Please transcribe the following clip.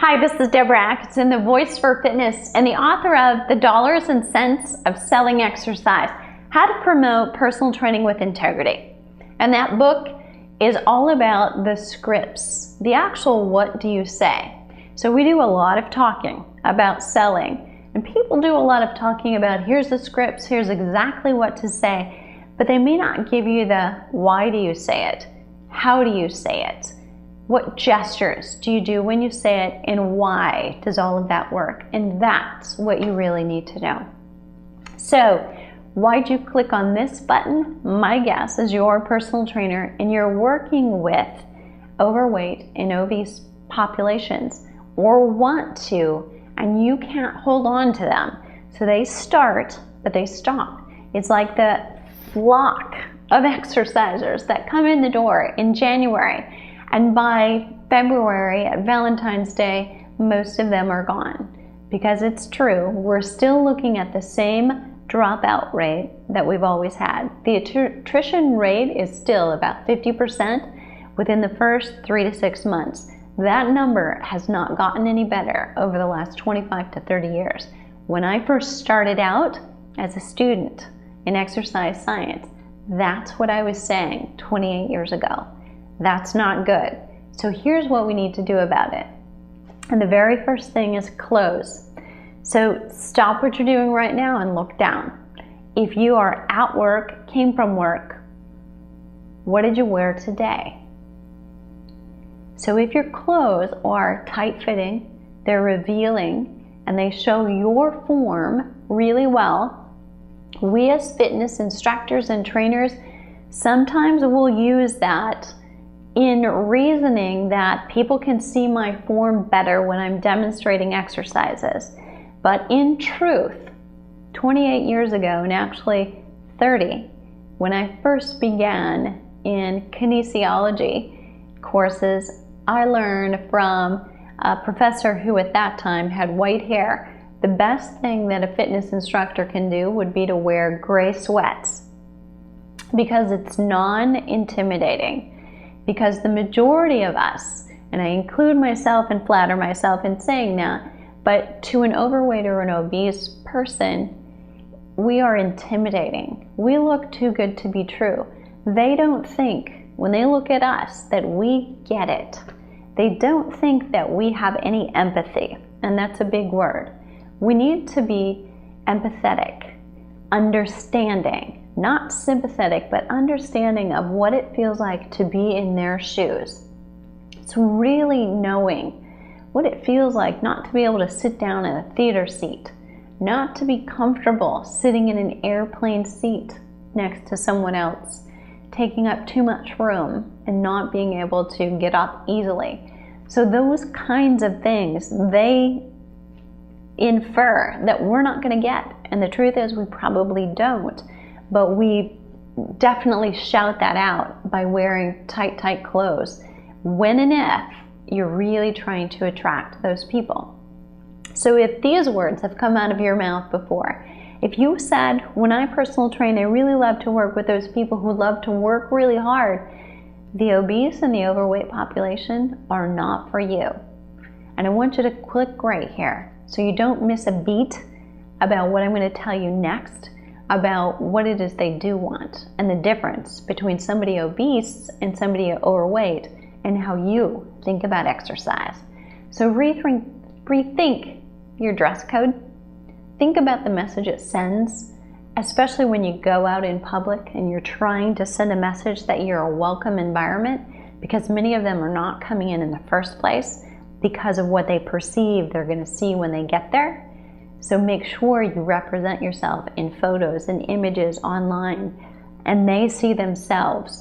Hi, this is Deborah Atkinson, the voice for fitness and the author of The Dollars and Cents of Selling Exercise, How to Promote Personal Training with Integrity. And that book is all about the scripts, the actual what do you say. So we do a lot of talking about selling, and people do a lot of talking about here's the scripts, here's exactly what to say, but they may not give you the why do you say it, how do you say it. What gestures do you do when you say it, and why does all of that work? And that's what you really need to know. So, why'd you click on this button? My guess is you're a personal trainer and you're working with overweight and obese populations, or want to, and you can't hold on to them. So they start, but they stop. It's like the flock of exercisers that come in the door in January. And by February, at Valentine's Day, most of them are gone. Because it's true, we're still looking at the same dropout rate that we've always had. The attrition rate is still about 50% within the first 3 to 6 months. That number has not gotten any better over the last 25 to 30 years. When I first started out as a student in exercise science, that's what I was saying 28 years ago. That's not good. So here's what we need to do about it. And the very first thing is clothes. So stop what you're doing right now and look down. If you are at work, came from work, what did you wear today? So if your clothes are tight-fitting, they're revealing, and they show your form really well, we as fitness instructors and trainers sometimes will use that in reasoning that people can see my form better when I'm demonstrating exercises. But in truth, 28 years ago, and actually 30, when I first began in kinesiology courses, I learned from a professor who at that time had white hair. The best thing that a fitness instructor can do would be to wear gray sweats, because it's non-intimidating. Because the majority of us, and I include myself and flatter myself in saying that, but to an overweight or an obese person, we are intimidating. We look too good to be true. They don't think, when they look at us, that we get it. They don't think that we have any empathy, and that's a big word. We need to be empathetic, understanding. Not sympathetic, but understanding of what it feels like to be in their shoes. So really knowing what it feels like not to be able to sit down in a theater seat, not to be comfortable sitting in an airplane seat next to someone else, taking up too much room and not being able to get up easily. So those kinds of things, they infer that we're not going to get. And the truth is we probably don't. But we definitely shout that out by wearing tight clothes when and if you're really trying to attract those people. So if these words have come out of your mouth before, if you said, when I personal train, I really love to work with those people who love to work really hard, the obese and the overweight population are not for you. And I want you to click right here so you don't miss a beat about what I'm going to tell you next, about what it is they do want and the difference between somebody obese and somebody overweight and how you think about exercise. So rethink your dress code. Think about the message it sends, especially when you go out in public and you're trying to send a message that you're a welcome environment, because many of them are not coming in the first place because of what they perceive they're going to see when they get there. So make sure you represent yourself in photos and images online, and they see themselves